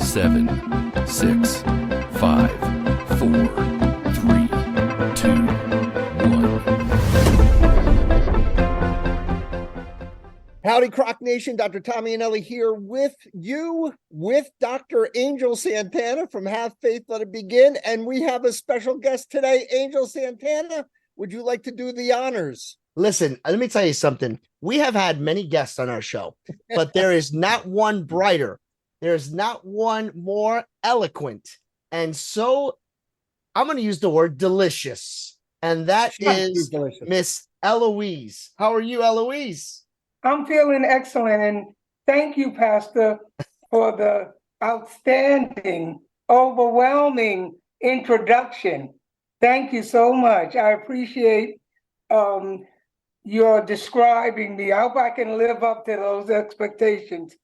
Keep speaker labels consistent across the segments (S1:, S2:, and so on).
S1: 7, 6, 5, 4, 3, 2, 1.
S2: Howdy, CROC Nation. Dr. Tommy and Ellie here with you, with Dr. Angel Santana from Have Faith, Let It Begin. And we have a special guest today. Angel Santana, would you like to do the honors?
S3: Listen, let me tell you something. We have had many guests on our show, but there is not one brighter. There's not one more eloquent. And so I'm going to use the word delicious. And that is Miss Eloise. How are you, Eloise?
S4: I'm feeling excellent. And thank you, Pastor, for the outstanding, overwhelming introduction. Thank you so much. I appreciate your describing me. I hope I can live up to those expectations.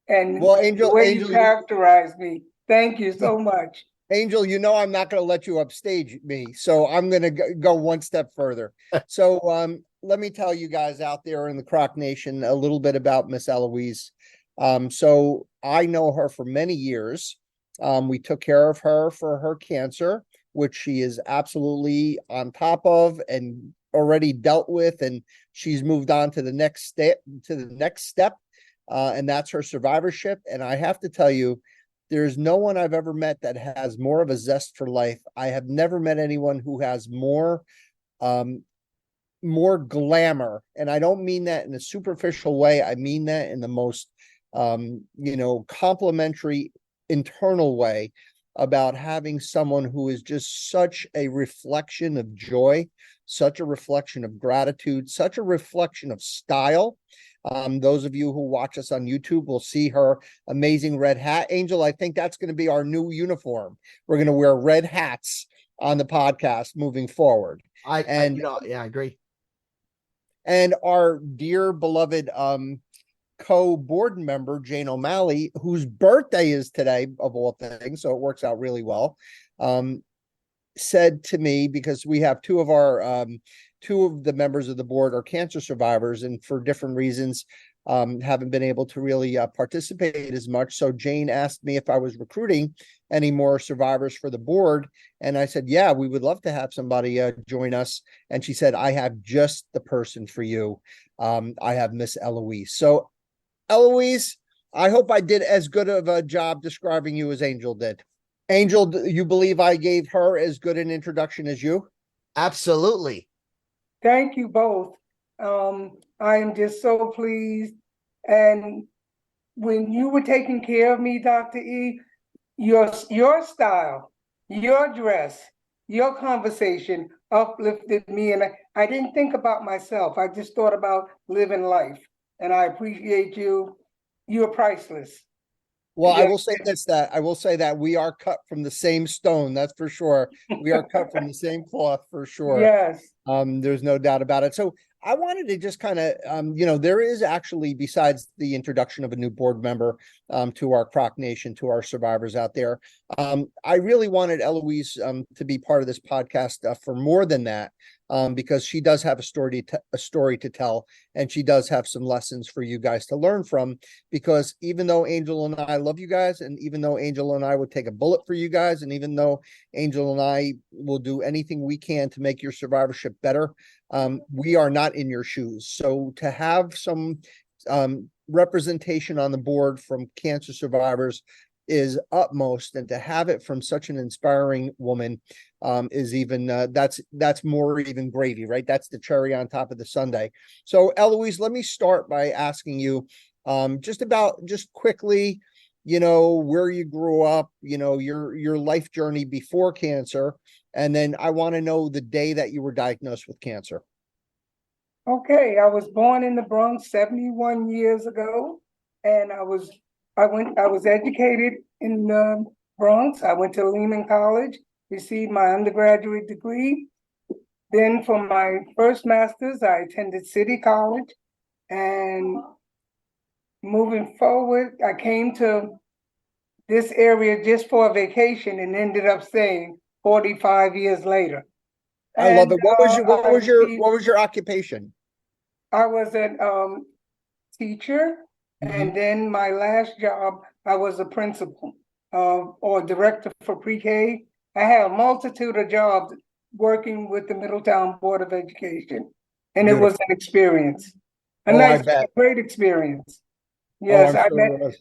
S4: And
S2: Angel,
S4: the way you characterize me. Thank you so much.
S2: Angel, you know I'm not going to let you upstage me, so I'm going to go one step further. So let me tell you guys out there in the CROC Nation a little bit about Miss Eloise. So I know her for many years. We took care of her for her cancer, which she is absolutely on top of and already dealt with, and she's moved on to the next step. And that's her survivorship. And I have to tell you, there's no one I've ever met that has more of a zest for life. I have never met anyone who has more glamour. And I don't mean that in a superficial way. I mean that in the most, complimentary internal way about having someone who is just such a reflection of joy, such a reflection of gratitude, such a reflection of style. Those of you who watch us on YouTube will see her amazing red hat. Angel, I think that's going to be our new uniform. We're going to wear red hats on the podcast moving forward.
S3: I agree.
S2: And our dear beloved co-board member, Jane O'Malley, whose birthday is today, of all things, so it works out really well, said to me, because we have two of the members of the board are cancer survivors, and for different reasons haven't been able to really participate as much. So Jane asked me if I was recruiting any more survivors for the board, and I said, yeah, we would love to have somebody join us. And she said, I have just the person for you. I have Miss Eloise. So Eloise, I hope I did as good of a job describing you as Angel did. Angel, do you believe I gave her as good an introduction as you?
S3: Absolutely.
S4: Thank you both. I am just so pleased. And when you were taking care of me, Dr. E, your style, your dress, your conversation uplifted me. And I didn't think about myself. I just thought about living life. And I appreciate you. You're priceless.
S2: Well, I will say that we are cut from the same stone. That's for sure. We are cut from the same cloth for sure.
S4: Yes.
S2: There's no doubt about it. So I wanted to just kind of, there is actually, besides the introduction of a new board member to our CROC Nation, to our survivors out there, I really wanted Eloise to be part of this podcast for more than that, because she does have a story to tell, and she does have some lessons for you guys to learn from. Because even though Angel and I love you guys, and even though Angel and I would take a bullet for you guys, and even though Angel and I will do anything we can to make your survivorship better, we are not in your shoes. So to have some representation on the board from cancer survivors is utmost, and to have it from such an inspiring woman is even that's more even gravy, right? That's the cherry on top of the sundae. So Eloise, let me start by asking you just quickly, where you grew up, your life journey before cancer, and then I want to know the day that you were diagnosed with cancer.
S4: Okay, I was born in the Bronx 71 years ago, and I was educated in the Bronx. I went to Lehman College, received my undergraduate degree. Then for my first master's, I attended City College. And moving forward, I came to this area just for a vacation and ended up staying 45 years later.
S2: I love it. What was your occupation?
S4: I was a teacher, and then my last job, I was a principal. or director for pre-K. I had a multitude of jobs working with the Middletown Board of Education. And it was an experience, a
S2: Oh, I
S4: nice,
S2: bet.
S4: great experience.
S2: Oh,
S4: Yes,
S2: I'm
S4: I
S2: sure
S4: met,
S2: it was.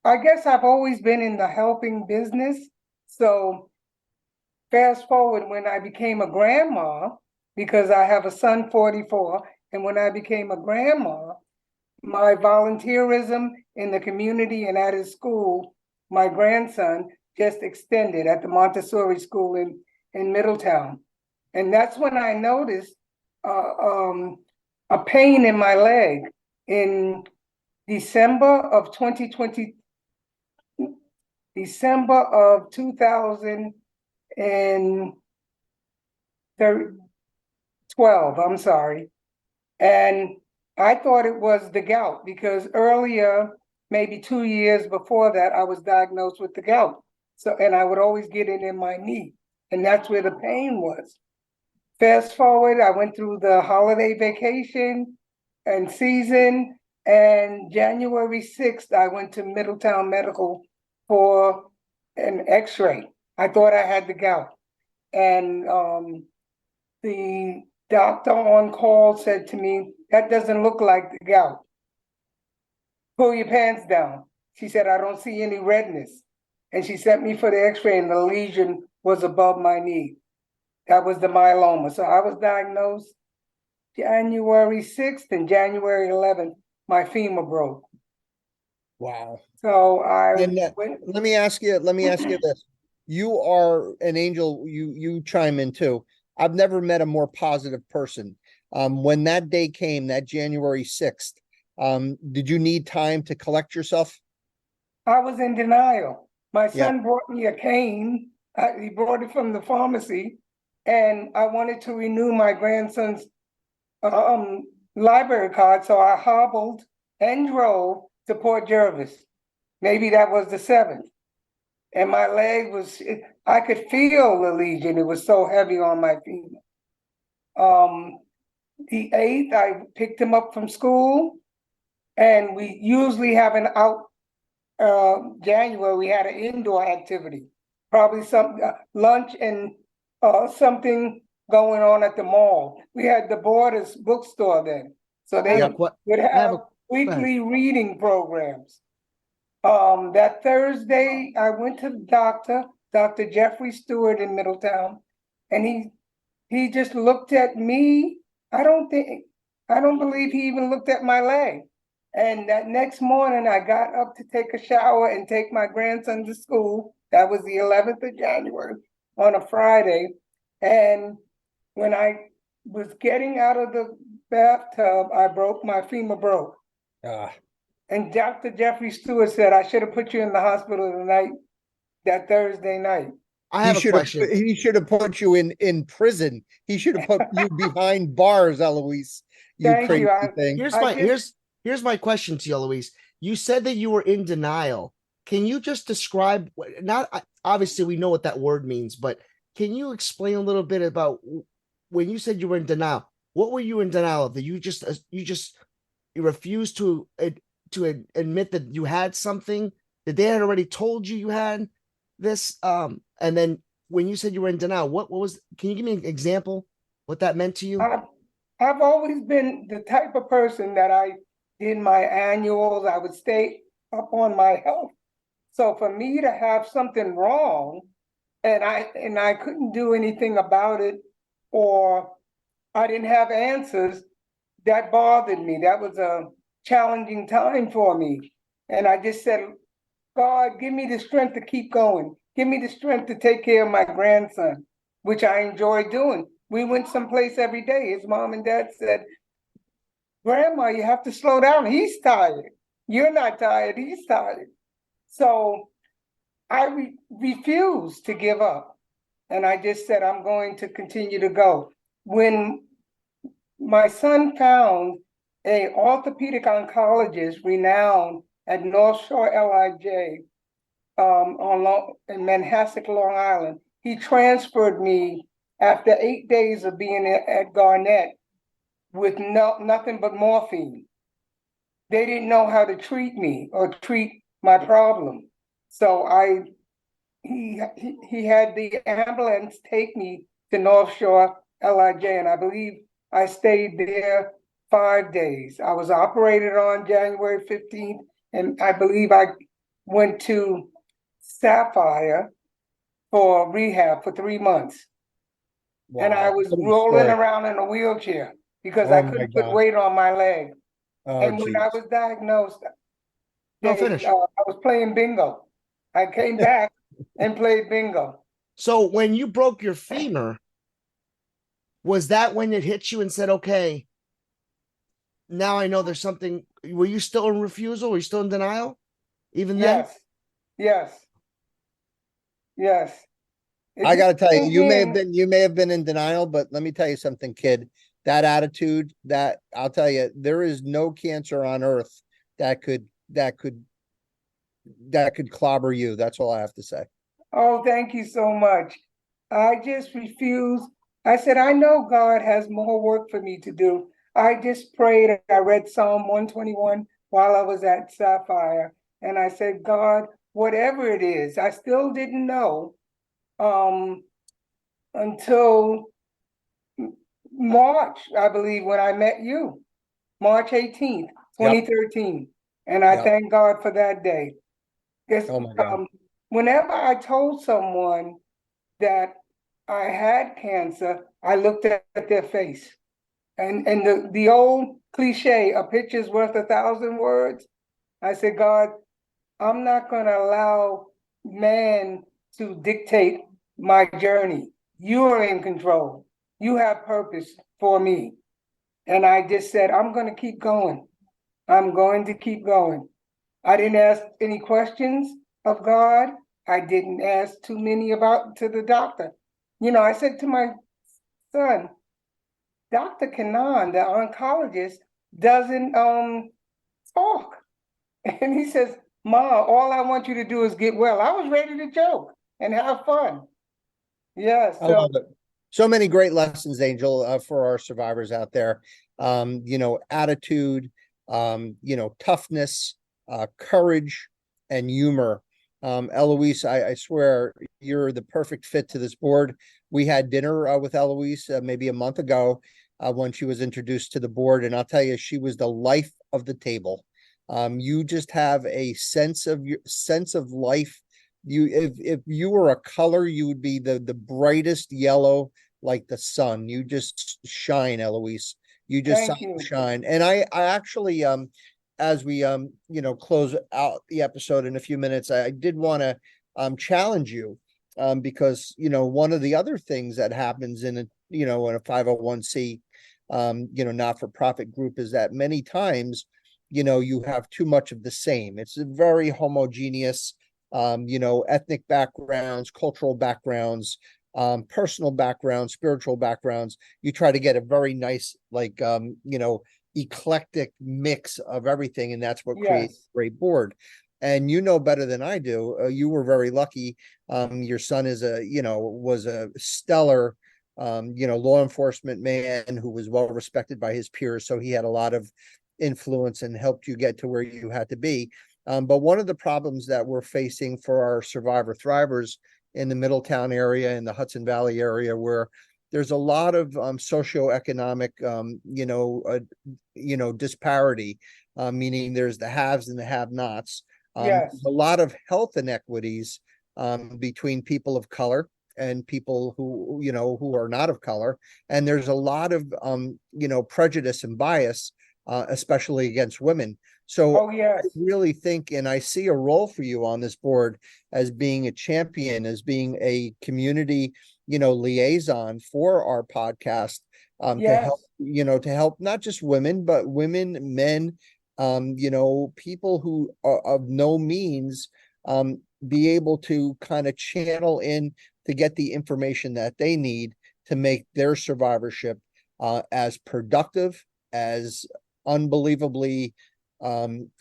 S4: I guess I've always been in the helping business. So fast forward when I became a grandma, because I have a son 44, and when I became a grandma, my volunteerism in the community and at his school, my grandson just extended at the Montessori school in Middletown. And that's when I noticed a pain in my leg in December of 2020, December of 2012, I'm sorry. And I thought it was the gout because earlier, maybe 2 years before that, I was diagnosed with the gout. So, and I would always get it in my knee, and that's where the pain was. Fast forward, I went through the holiday vacation and season, and January 6th, I went to Middletown Medical for an x-ray. I thought I had the gout. And the doctor on call said to me, that doesn't look like the gout. Pull your pants down. She said, I don't see any redness. And she sent me for the x-ray and the lesion was above my knee. That was the myeloma. So I was diagnosed January 6th and January 11th, my femur broke.
S2: Wow.
S4: So I
S2: And
S4: went.
S2: let me ask you this. You are an angel, you chime in too. I've never met a more positive person. When that day came, that January 6th, did you need time to collect yourself?
S4: I was in denial. My
S2: Yeah.
S4: son brought me a cane. He brought it from the pharmacy, and I wanted to renew my grandson's library card. So I hobbled and drove to Port Jervis. Maybe that was the 7th. And my leg was, I could feel the lesion. It was so heavy on my feet. The 8th, I picked him up from school, and we usually have an out January, we had an indoor activity, probably some lunch and something going on at the mall. We had the Borders bookstore then, so they would have weekly reading programs. That Thursday, I went to the doctor, Dr. Jeffrey Stewart in Middletown, and he just looked at me. I don't believe he even looked at my leg. And that next morning, I got up to take a shower and take my grandson to school. That was the 11th of January on a Friday. And when I was getting out of the bathtub, my femur broke. And Dr. Jeffrey Stewart said, I should have put you in the hospital that Thursday night.
S3: I have a question.
S2: He should have put you in prison. He should have put you behind bars, Eloise.
S4: Thank you.
S2: Thing.
S3: Here's my question to you, Eloise. You said that you were in denial. Can you just describe, not obviously we know what that word means, but can you explain a little bit about when you said you were in denial? What were you in denial of? That you refused to admit that you had something, that they had already told you had this, and then when you said you were in denial, what was, can you give me an example what that meant to you?
S4: I've always been the type of person that I did my annuals. I would stay up on my health. So for me to have something wrong and I couldn't do anything about it, or I didn't have answers, that bothered me. That was a challenging time for me. And I just said, God, give me the strength to keep going. Give me the strength to take care of my grandson, which I enjoy doing. We went someplace every day. His mom and dad said, Grandma, you have to slow down. He's tired. You're not tired. He's tired. So I refused to give up. And I just said, I'm going to continue to go. When my son found an orthopedic oncologist renowned at North Shore LIJ in Manhasset, Long Island, he transferred me after 8 days of being at Garnett with nothing but morphine. They didn't know how to treat me or treat my problem. So he had the ambulance take me to North Shore LIJ, and I believe I stayed there 5 days. I was operated on January 15th, and I believe I went to Sapphire for rehab for 3 months. And I
S2: Wow.
S4: was
S2: What a
S4: rolling
S2: story.
S4: around in a wheelchair because I
S2: Oh my
S4: couldn't put
S2: God.
S4: weight on my leg.
S2: Oh
S4: And when I
S2: geez.
S4: was diagnosed,
S3: No,
S4: they
S3: finish.
S4: I was playing bingo. I came back and played bingo.
S3: So when you broke your femur, was that when it hit you and said, okay, now I know there's something? Were you still in refusal? Were you still in denial even then?
S4: Yes, yes, yes. It
S2: I
S4: didn't
S2: gotta tell you,
S4: sink in.
S2: you may have been in denial, but let me tell you something, kid. That attitude, that I'll tell you, there is no cancer on earth that could that could that could clobber you. That's all I have to say.
S4: Oh, thank you so much. I just refused. I said, I know God has more work for me to do. I just prayed. I read Psalm 121 while I was at Sapphire. And I said, God, whatever it is, I still didn't know um, until March, I believe, when I met you, March 18th,
S2: Yep.
S4: 2013. And I
S2: Yep.
S4: thank God for that day. Because
S2: Oh my God.
S4: whenever I told someone that I had cancer, I looked at their face. And the old cliche, a picture's worth 1,000 words. I said, God, I'm not going to allow man to dictate my journey. You are in control. You have purpose for me. And I just said, I'm going to keep going. I'm going to keep going. I didn't ask any questions of God. I didn't ask too many about to the doctor. I said to my son, Dr. Kanan, the oncologist, doesn't talk. And he says, Ma, all I want you to do is get well. I was ready to joke and have fun. Yeah,
S2: I
S4: so
S2: love it. So many great lessons, Angel, for our survivors out there. Attitude, toughness, courage, and humor. Eloise, I swear you're the perfect fit to this board. We had dinner with Eloise maybe a month ago when she was introduced to the board, and I'll tell you, she was the life of the table. You just have a sense of life. If you were a color, you would be the brightest yellow, like the sun. You just shine, Eloise. You just
S4: thank you.
S2: shine. And I actually as we close out the episode in a few minutes, I did want to challenge you because one of the other things that happens in a 501c not for profit group is that many times you have too much of the same. It's a very homogeneous, ethnic backgrounds, cultural backgrounds, personal backgrounds, spiritual backgrounds. You try to get a very nice, eclectic mix of everything, and that's what creates
S4: Yes,
S2: a great board. And you know better than I do. You were very lucky. Your son was a stellar, law enforcement man who was well respected by his peers. So he had a lot of influence and helped you get to where you had to be. But one of the problems that we're facing for our survivor thrivers in the Middletown area and the Hudson Valley area, where there's a lot of socioeconomic, disparity, meaning there's the haves and the have-nots. There's
S4: yes,
S2: a lot of health inequities between people of color and people who are not of color, and there's a lot of prejudice and bias, especially against women. So
S4: oh
S2: I
S4: yes,
S2: really think, and I see a role for you on this board as being a champion, as being a community, liaison for our podcast,
S4: yes,
S2: to help not just women, but women, men, people who are of no means, be able to kind of channel in to get the information that they need to make their survivorship as productive, as unbelievably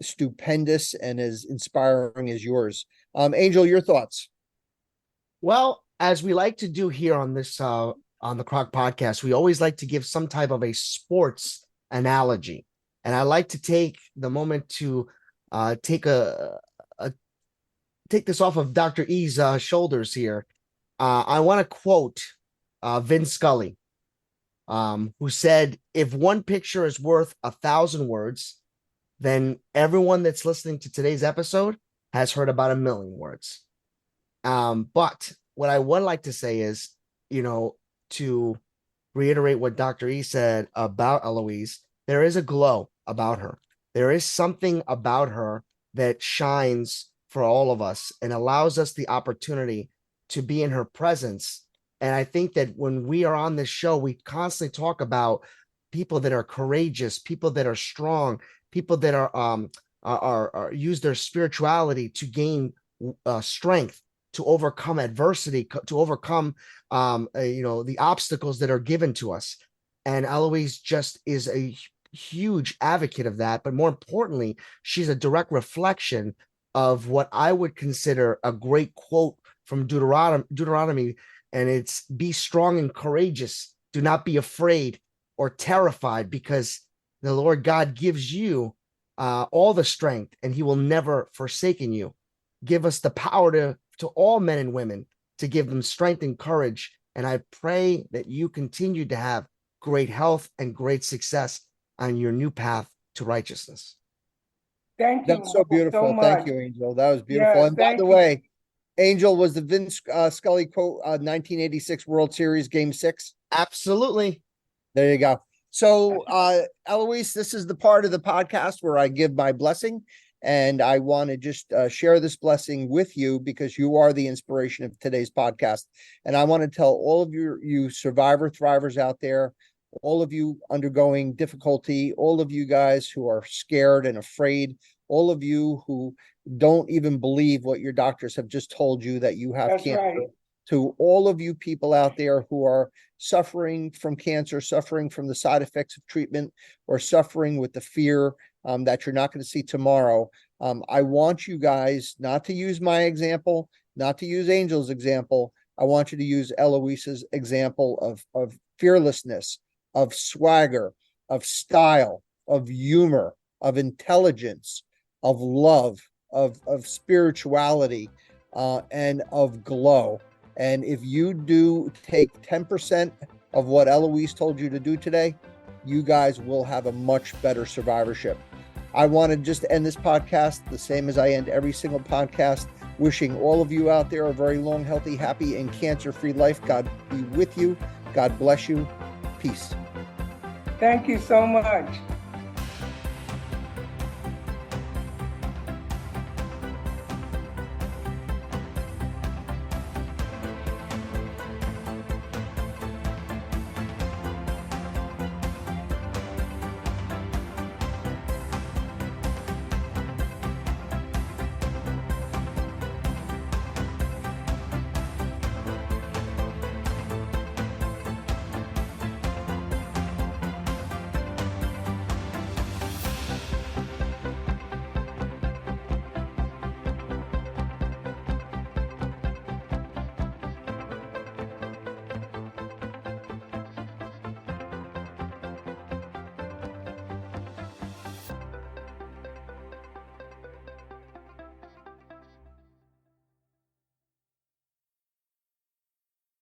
S2: stupendous, and as inspiring as yours. Angel, your thoughts?
S3: Well, as we like to do here on this on the Croc podcast, we always like to give some type of a sports analogy. And I like to take the moment to take a take this off of Dr. E's shoulders here. I want to quote Vince Scully, who said, if one picture is worth 1,000 words, then everyone that's listening to today's episode has heard about 1,000,000 words. But what I would like to say is, to reiterate what Dr. E said about ELOISE, there is a glow about her. There is something about her that shines for all of us and allows us the opportunity to be in her presence. And I think that when we are on this show, we constantly talk about people that are courageous, people that are strong, people that are use their spirituality to gain strength, to overcome adversity, to overcome the obstacles that are given to us. And ELOISE just is a huge advocate of that. But more importantly, she's a direct reflection of what I would consider a great quote from Deuteronomy, and it's, be strong and courageous. Do not be afraid or terrified, because the Lord God gives you all the strength, and he will never forsaken you. Give us the power to all men and women, to give them strength and courage. And I pray that you continue to have great health and great success on your new path to righteousness.
S4: Thank you.
S2: That's so beautiful.
S4: So
S2: Thank
S4: much.
S2: you, Angel. That was beautiful.
S4: Yes,
S2: And by
S4: thank
S2: the
S4: you.
S2: way, Angel, was the Vince Scully quote 1986 World Series Game 6?
S3: Absolutely.
S2: There you go. So, ELOISE, this is the part of the podcast where I give my blessing, and I want to just share this blessing with you, because you are the inspiration of today's podcast. And I want to tell all of you survivor thrivers out there, all of you undergoing difficulty, all of you guys who are scared and afraid, all of you who don't even believe what your doctors have just told you that you have
S4: That's
S2: cancer.
S4: right.
S2: To all of you people out there who are suffering from cancer, suffering from the side effects of treatment, or suffering with the fear that you're not going to see tomorrow, I want you guys not to use my example, not to use Angel's example. I want you to use ELOISE's example of fearlessness, of swagger, of style, of humor, of intelligence, of love, of spirituality, and of glow. And if you do take 10% of what ELOISE told you to do today, you guys will have a much better survivorship. I want to just end this podcast the same as I end every single podcast, wishing all of you out there a very long, healthy, happy, and cancer-free life. God be with you. God bless you. Peace.
S4: Thank you so much.